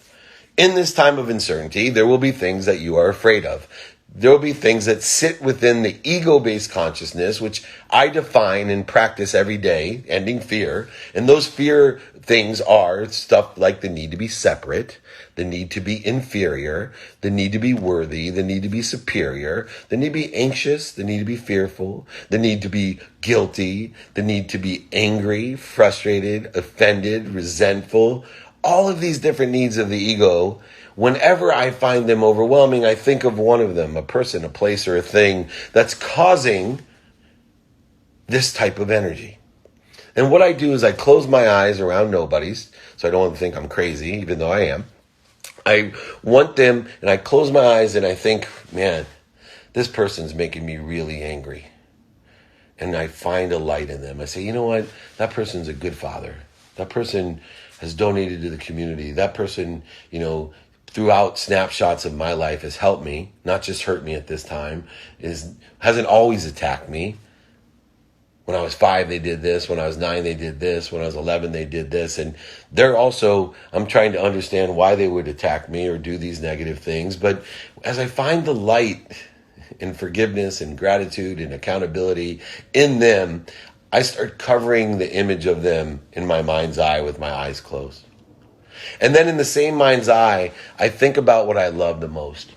Speaker 2: In this time of uncertainty, there will be things that you are afraid of. There will be things that sit within the ego-based consciousness, which I define and practice every day, ending fear. And those fear things are stuff like the need to be separate, the need to be inferior, the need to be worthy, the need to be superior, the need to be anxious, the need to be fearful, the need to be guilty, the need to be angry, frustrated, offended, resentful. All of these different needs of the ego. Whenever I find them overwhelming, I think of one of them, a person, a place, or a thing that's causing this type of energy. And what I do is I close my eyes around nobodies, so I don't want to think I'm crazy, even though I am. I want them, and I close my eyes and I think, man, this person's making me really angry. And I find a light in them. I say, you know what? That person's a good father. That person has donated to the community. That person, throughout snapshots of my life has helped me, not just hurt me at this time, hasn't always attacked me. When I was 5, they did this. When I was 9, they did this. When I was 11, they did this. And I'm trying to understand why they would attack me or do these negative things. But as I find the light and forgiveness and gratitude and accountability in them, I start covering the image of them in my mind's eye with my eyes closed. And then in the same mind's eye, I think about what I love the most.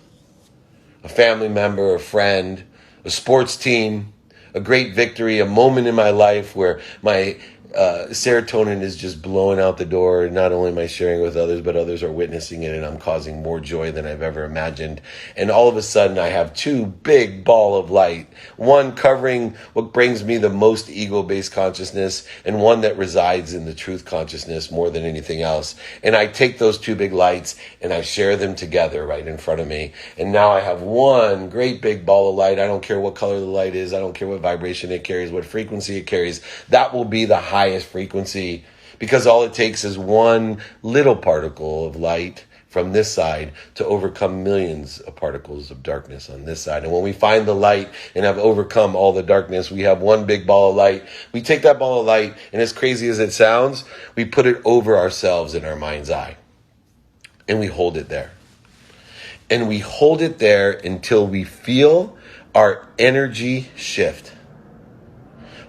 Speaker 2: A family member, a friend, a sports team, a great victory, a moment in my life where my serotonin is just blowing out the door. Not only am I sharing it with others, but others are witnessing it, and I'm causing more joy than I've ever imagined. And all of a sudden, I have 2 big ball of light, one covering what brings me the most ego-based consciousness, and one that resides in the truth consciousness more than anything else. And I take those 2 big lights, and I share them together right in front of me. And now I have one great big ball of light. I don't care what color the light is. I don't care what vibration it carries, what frequency it carries. That will be the highest frequency, because all it takes is one little particle of light from this side to overcome millions of particles of darkness on this side. And when we find the light and have overcome all the darkness, we have one big ball of light. We take that ball of light, and as crazy as it sounds, we put it over ourselves in our mind's eye, and we hold it there. And we hold it there until we feel our energy shift.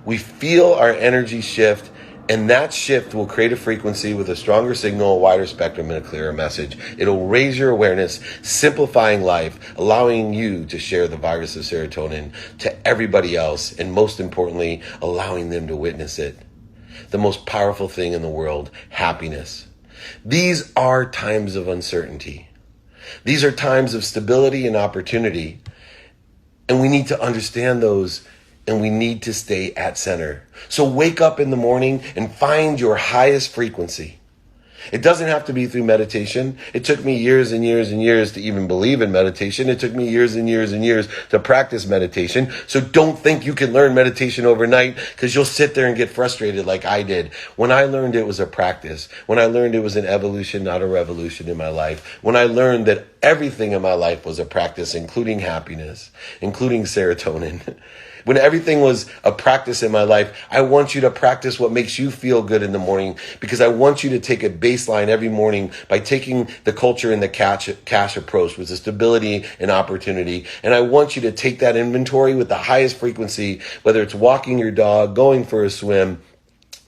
Speaker 2: We feel our energy shift, and that shift will create a frequency with a stronger signal, a wider spectrum, and a clearer message. It'll raise your awareness, simplifying life, allowing you to share the virus of serotonin to everybody else, and most importantly, allowing them to witness it. The most powerful thing in the world, happiness. These are times of uncertainty. These are times of stability and opportunity, and we need to understand those. And we need to stay at center. So wake up in the morning and find your highest frequency. It doesn't have to be through meditation. It took me years and years and years to even believe in meditation. It took me years and years and years to practice meditation. So don't think you can learn meditation overnight, because you'll sit there and get frustrated like I did. When I learned it was a practice. When I learned it was an evolution, not a revolution in my life. When I learned that everything in my life was a practice, including happiness, including serotonin. When everything was a practice in my life, I want you to practice what makes you feel good in the morning, because I want you to take a baseline every morning by taking the culture and the cash approach, with the stability and opportunity. And I want you to take that inventory with the highest frequency, whether it's walking your dog, going for a swim,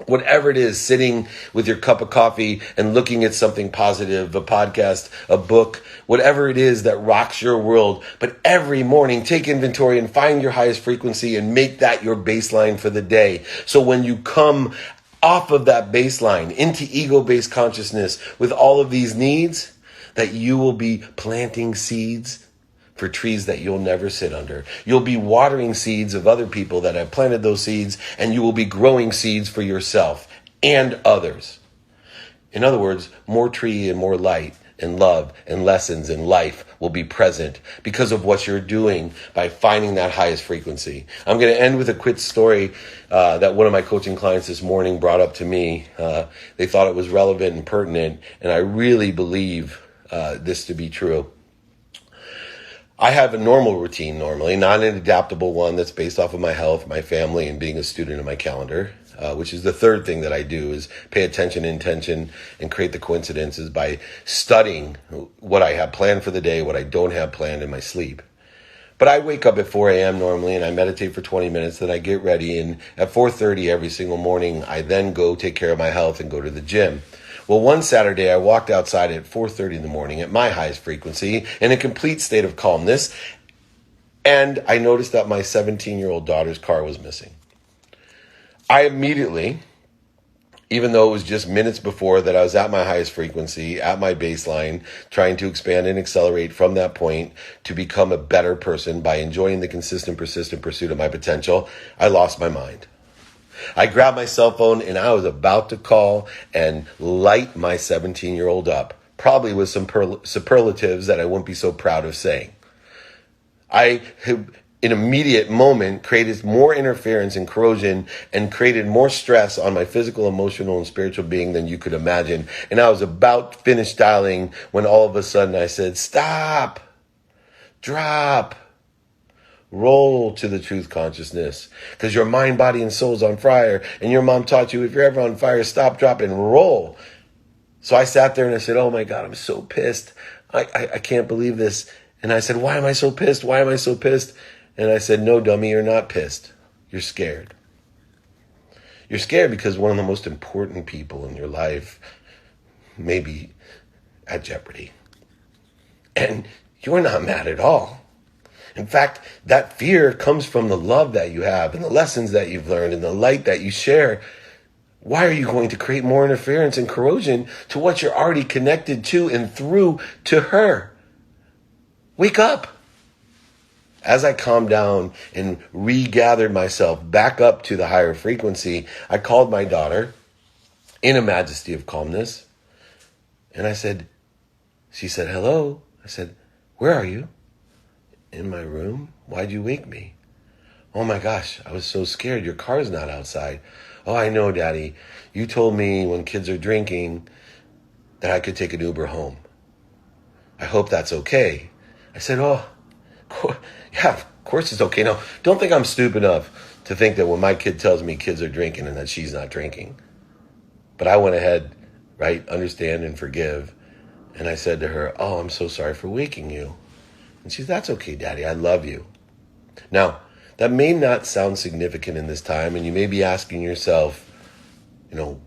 Speaker 2: Whatever it is, sitting with your cup of coffee and looking at something positive, a podcast, a book, whatever it is that rocks your world. But every morning, take inventory and find your highest frequency and make that your baseline for the day. So when you come off of that baseline into ego-based consciousness with all of these needs, that you will be planting seeds for trees that you'll never sit under. You'll be watering seeds of other people that have planted those seeds, and you will be growing seeds for yourself and others. In other words, more tree and more light and love and lessons in life will be present because of what you're doing by finding that highest frequency. I'm going to end with a quick story that one of my coaching clients this morning brought up to me. They thought it was relevant and pertinent, and I really believe this to be true. I have a normal routine normally, not an adaptable one that's based off of my health, my family, and being a student in my calendar, which is the third thing that I do is pay attention, intention, and create the coincidences by studying what I have planned for the day, what I don't have planned in my sleep. But I wake up at 4 a.m. normally and I meditate for 20 minutes, then I get ready, and at 4:30 every single morning, I then go take care of my health and go to the gym. Well, one Saturday, I walked outside at 4:30 in the morning at my highest frequency in a complete state of calmness, and I noticed that my 17-year-old daughter's car was missing. I immediately, even though it was just minutes before that I was at my highest frequency, at my baseline, trying to expand and accelerate from that point to become a better person by enjoying the consistent, persistent pursuit of my potential, I lost my mind. I grabbed my cell phone and I was about to call and light my 17-year-old up, probably with some superlatives that I wouldn't be so proud of saying. I, in an immediate moment, created more interference and corrosion and created more stress on my physical, emotional, and spiritual being than you could imagine. And I was about to finish dialing when all of a sudden I said, stop, drop. Roll to the truth consciousness, because your mind, body, and soul is on fire. And your mom taught you, if you're ever on fire, stop, drop, and roll. So I sat there and I said, oh my God, I'm so pissed. I can't believe this. And I said, why am I so pissed? Why am I so pissed? And I said, no, dummy, you're not pissed. You're scared. You're scared because one of the most important people in your life may be at jeopardy. And you're not mad at all. In fact, that fear comes from the love that you have and the lessons that you've learned and the light that you share. Why are you going to create more interference and corrosion to what you're already connected to and through to her? Wake up. As I calmed down and regathered myself back up to the higher frequency, I called my daughter in a majesty of calmness. And she said, hello. I said, where are you? In my room? Why'd you wake me? Oh my gosh, I was so scared. Your car's not outside. Oh, I know, Daddy. You told me when kids are drinking that I could take an Uber home. I hope that's okay. I said, yeah, of course it's okay. Now, don't think I'm stupid enough to think that when my kid tells me kids are drinking and that she's not drinking. But I went ahead, right, understand and forgive. And I said to her, oh, I'm so sorry for waking you. And she said, that's okay, Daddy. I love you. Now, that may not sound significant in this time, and you may be asking yourself,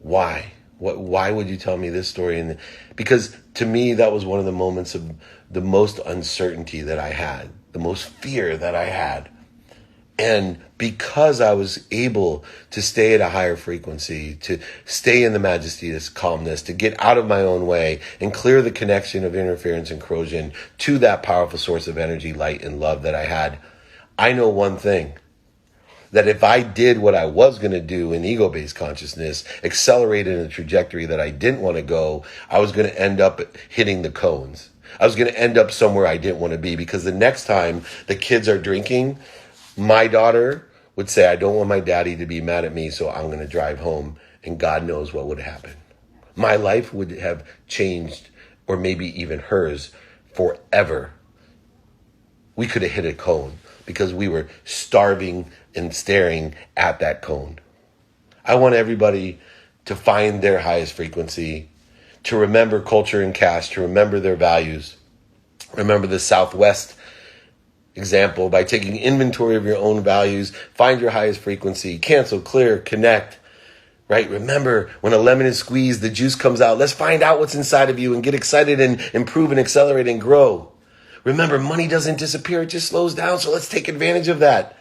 Speaker 2: why? Why would you tell me this story? Because to me, that was one of the moments of the most uncertainty that I had, the most fear that I had. And because I was able to stay at a higher frequency, to stay in the majesty, this calmness, to get out of my own way and clear the connection of interference and corrosion to that powerful source of energy, light, and love that I had, I know one thing, that if I did what I was going to do in ego-based consciousness, accelerated in a trajectory that I didn't want to go, I was going to end up hitting the cones. I was going to end up somewhere I didn't want to be, because the next time the kids are drinking, my daughter would say, I don't want my daddy to be mad at me, so I'm going to drive home, and God knows what would happen. My life would have changed, or maybe even hers, forever. We could have hit a cone because we were starving and staring at that cone. I want everybody to find their highest frequency, to remember culture and caste, to remember their values. Remember the Southwest example by taking inventory of your own values, find your highest frequency, cancel, clear, connect, right? Remember, when a lemon is squeezed, the juice comes out. Let's find out what's inside of you and get excited and improve and accelerate and grow. Remember, money doesn't disappear. It just slows down. So let's take advantage of that.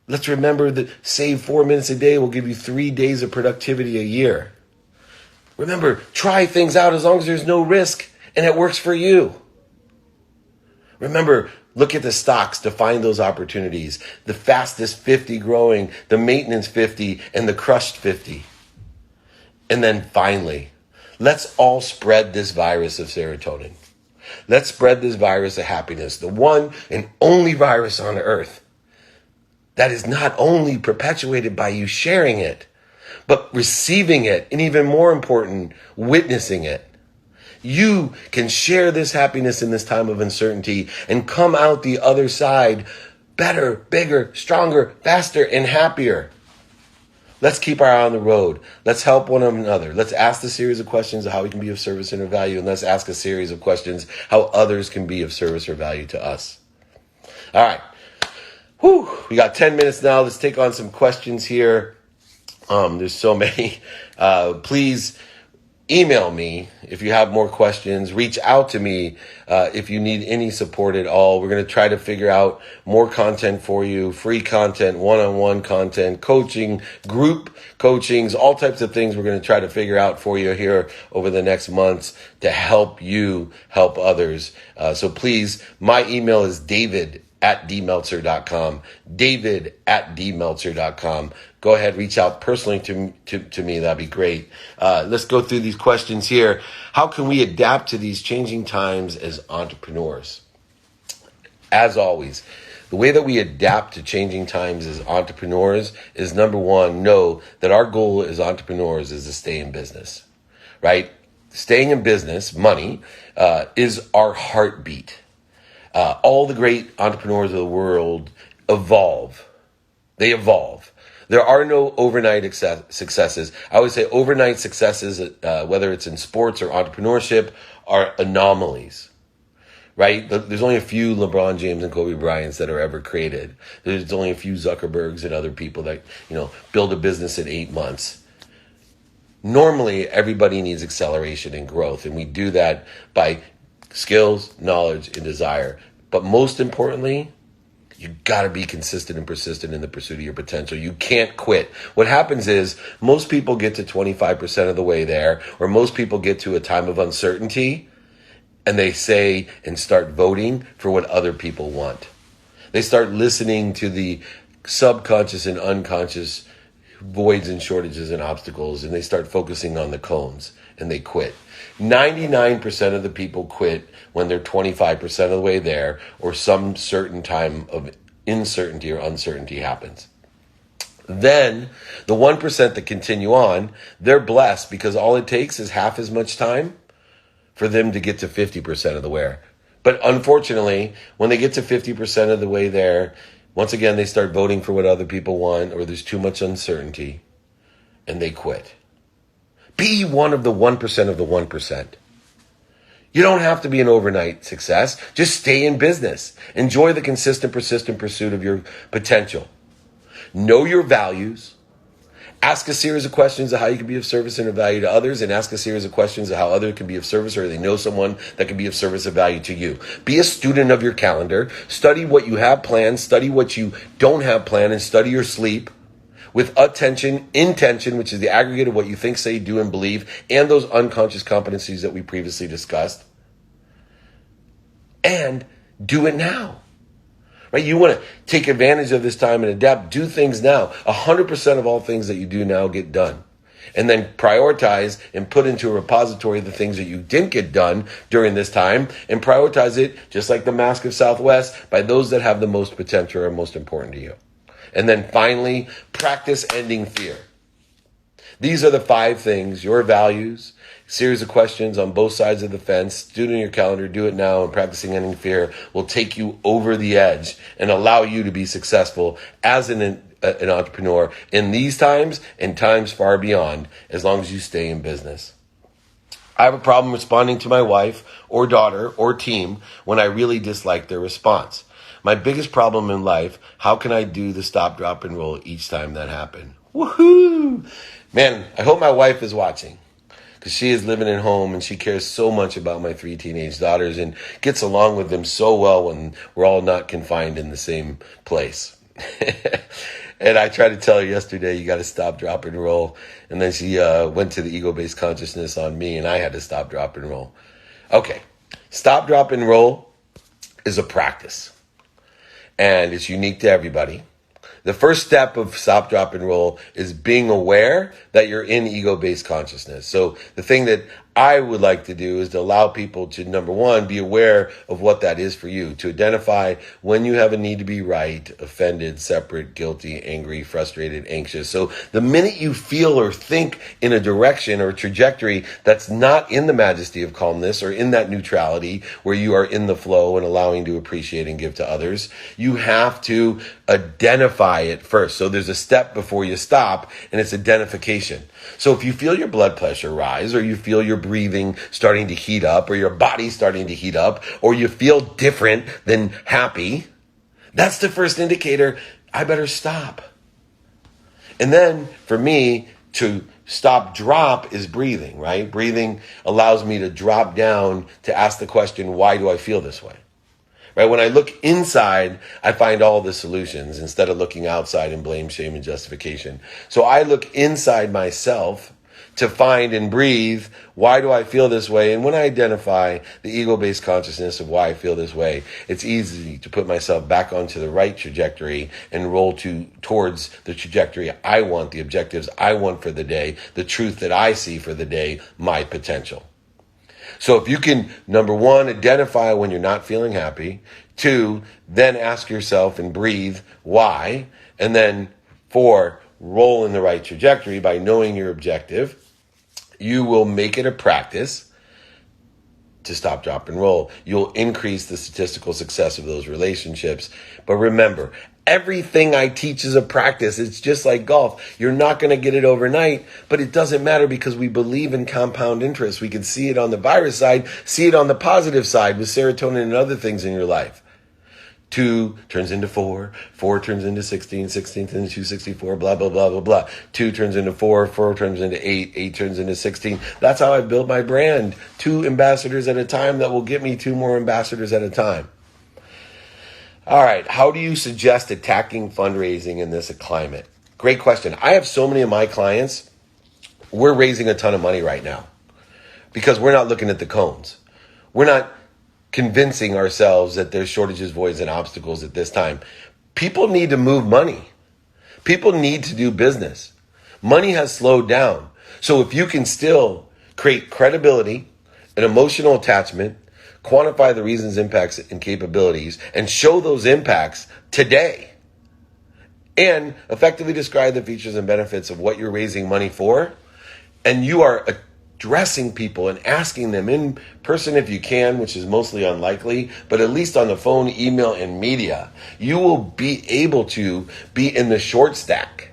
Speaker 2: Let's remember that save 4 minutes a day will give you 3 days of productivity a year. Remember, try things out as long as there's no risk and it works for you. Remember, look at the stocks to find those opportunities. The fastest 50 growing, the maintenance 50, and the crushed 50. And then finally, let's all spread this virus of serotonin. Let's spread this virus of happiness, the one and only virus on earth that is not only perpetuated by you sharing it, but receiving it, and even more important, witnessing it. You can share this happiness in this time of uncertainty and come out the other side better, bigger, stronger, faster, and happier. Let's keep our eye on the road. Let's help one another. Let's ask a series of questions of how we can be of service and of value, and let's ask a series of questions how others can be of service or value to us. All right. We got 10 minutes now. Let's take on some questions here. There's so many. Please email me if you have more questions. Reach out to me if you need any support at all. We're going to try to figure out more content for you, free content, one-on-one content, coaching, group coachings, all types of things we're going to try to figure out for you here over the next months to help you help others. So please, my email is david@dmeltzer.com, david@dmeltzer.com. Go ahead, reach out personally to me. That'd be great. Let's go through these questions here. How can we adapt to these changing times as entrepreneurs? As always, the way that we adapt to changing times as entrepreneurs is, number one, know that our goal as entrepreneurs is to stay in business, right? Staying in business, money, is our heartbeat. All the great entrepreneurs of the world evolve. They evolve. There are no overnight successes. I always say overnight successes, whether it's in sports or entrepreneurship, are anomalies, right? There's only a few LeBron James and Kobe Bryants that are ever created. There's only a few Zuckerbergs and other people that, build a business in 8 months. Normally, everybody needs acceleration and growth, and we do that by skills, knowledge, and desire. But most importantly, you got to be consistent and persistent in the pursuit of your potential. You can't quit. What happens is most people get to 25% of the way there, or most people get to a time of uncertainty, and they say and start voting for what other people want. They start listening to the subconscious and unconscious voids and shortages and obstacles, and they start focusing on the cones, and they quit. 99% of the people quit when they're 25% of the way there, or some certain time of uncertainty or uncertainty happens. Then the 1% that continue on, they're blessed because all it takes is half as much time for them to get to 50% of the way. But unfortunately, when they get to 50% of the way there, once again, they start voting for what other people want, or there's too much uncertainty, and they quit. Be one of the 1% of the 1%. You don't have to be an overnight success. Just stay in business. Enjoy the consistent, persistent pursuit of your potential. Know your values. Ask a series of questions of how you can be of service and of value to others, and ask a series of questions of how others can be of service, or they know someone that can be of service and value to you. Be a student of your calendar. Study what you have planned. Study what you don't have planned, and study your sleep with intention, which is the aggregate of what you think, say, do, and believe, and those unconscious competencies that we previously discussed. And do it now. Right? You want to take advantage of this time and adapt. Do things now. 100% of all things that you do now get done. And then prioritize and put into a repository the things that you didn't get done during this time, and prioritize it, just like the Mask of Southwest, by those that have the most potential or are most important to you. And then finally, practice ending fear. These are the 5 things: your values, series of questions on both sides of the fence, do it in your calendar, do it now, and practicing ending fear will take you over the edge and allow you to be successful as an entrepreneur in these times and times far beyond, as long as you stay in business. I have a problem responding to my wife or daughter or team when I really dislike their response. My biggest problem in life, how can I do the stop, drop, and roll each time that happens? Woohoo! Man, I hope my wife is watching, because she is living at home and she cares so much about my 3 teenage daughters and gets along with them so well when we're all not confined in the same place. And I tried to tell her yesterday, you got to stop, drop, and roll. And then she went to the ego-based consciousness on me, and I had to stop, drop, and roll. Okay, stop, drop, and roll is a practice, and it's unique to everybody. The first step of stop, drop, and roll is being aware that you're in ego-based consciousness. So the thing that I would like to do is to allow people to, number one, be aware of what that is for you, to identify when you have a need to be right, offended, separate, guilty, angry, frustrated, anxious. So the minute you feel or think in a direction or trajectory that's not in the majesty of calmness or in that neutrality where you are in the flow and allowing to appreciate and give to others, you have to identify it first. So there's a step before you stop, and it's identification. So if you feel your blood pressure rise, or you feel your breathing starting to heat up, or your body starting to heat up, or you feel different than happy, that's the first indicator. I better stop. And then for me to stop, drop is breathing, right? Breathing allows me to drop down to ask the question, why do I feel this way? Right? When I look inside, I find all the solutions instead of looking outside in blame, shame, and justification. So I look inside myself to find and breathe, why do I feel this way? And when I identify the ego-based consciousness of why I feel this way, it's easy to put myself back onto the right trajectory and roll towards the trajectory I want, the objectives I want for the day, the truth that I see for the day, my potential. So if you can, number one, identify when you're not feeling happy. 2, then ask yourself and breathe why. And then 4, roll in the right trajectory by knowing your objective. You will make it a practice to stop, drop, and roll. You'll increase the statistical success of those relationships. But remember, everything I teach is a practice. It's just like golf. You're not going to get it overnight, but it doesn't matter because we believe in compound interest. We can see it on the virus side, see it on the positive side with serotonin and other things in your life. 2 turns into 4, 4 turns into 16, 16 turns into 264, blah, blah, blah, blah, blah. 2 turns into 4, 4 turns into 8, 8 turns into 16. That's how I built my brand. 2 ambassadors at a time that will get me 2 more ambassadors at a time. All right, how do you suggest attacking fundraising in this climate? Great question. I have so many of my clients, we're raising a ton of money right now because we're not looking at the cones. We're not convincing ourselves that there's shortages, voids, and obstacles at this time. People need to move money. People need to do business. Money has slowed down. So if you can still create credibility, an emotional attachment, quantify the reasons, impacts, and capabilities, and show those impacts today, and effectively describe the features and benefits of what you're raising money for, and you are addressing people and asking them in person if you can, which is mostly unlikely, but at least on the phone, email, and media, you will be able to be in the short stack.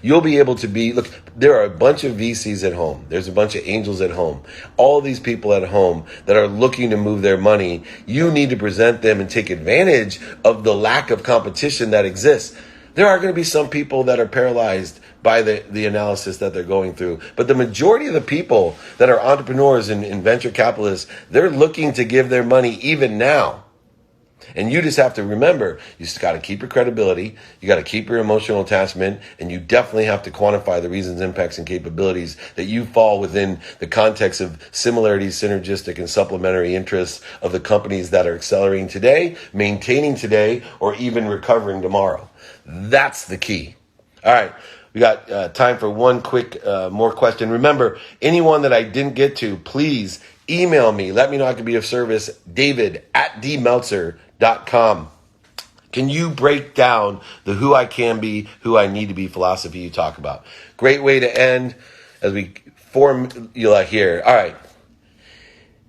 Speaker 2: You'll be able to be, look, there are a bunch of VCs at home. There's a bunch of angels at home. All these people at home that are looking to move their money, you need to present them and take advantage of the lack of competition that exists. There are going to be some people that are paralyzed by the analysis that they're going through. But the majority of the people that are entrepreneurs and venture capitalists, they're looking to give their money even now. And you just have to remember, you just got to keep your credibility, you got to keep your emotional attachment, and you definitely have to quantify the reasons, impacts, and capabilities that you fall within the context of similarities, synergistic, and supplementary interests of the companies that are accelerating today, maintaining today, or even recovering tomorrow. That's the key. All right. We got time for one quick more question. Remember, anyone that I didn't get to, please email me. Let me know I can be of service. David@dmeltzer.com. Can you break down the who I can be, who I need to be philosophy you talk about? Great way to end as we formula here. All right.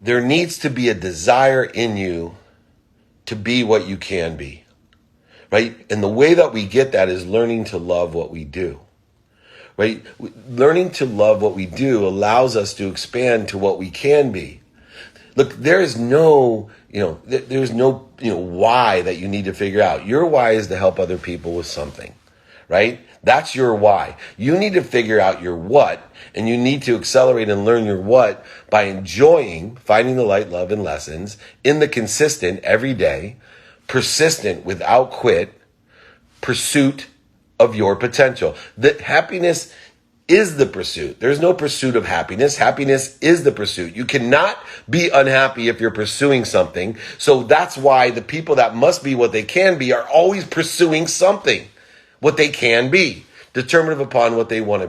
Speaker 2: There needs to be a desire in you to be what you can be, right? And the way that we get that is learning to love what we do. Right? Learning to love what we do allows us to expand to what we can be. Look, there's no why that you need to figure out. Your why is to help other people with something, right? That's your why. You need to figure out your what, and you need to accelerate and learn your what by enjoying finding the light, love, and lessons in the consistent, everyday, persistent, without quit pursuit of your potential. That happiness is the pursuit. There's no pursuit of happiness. Happiness is the pursuit. You cannot be unhappy if you're pursuing something. So that's why the people that must be what they can be are always pursuing something, what they can be, determinative upon what they want to be.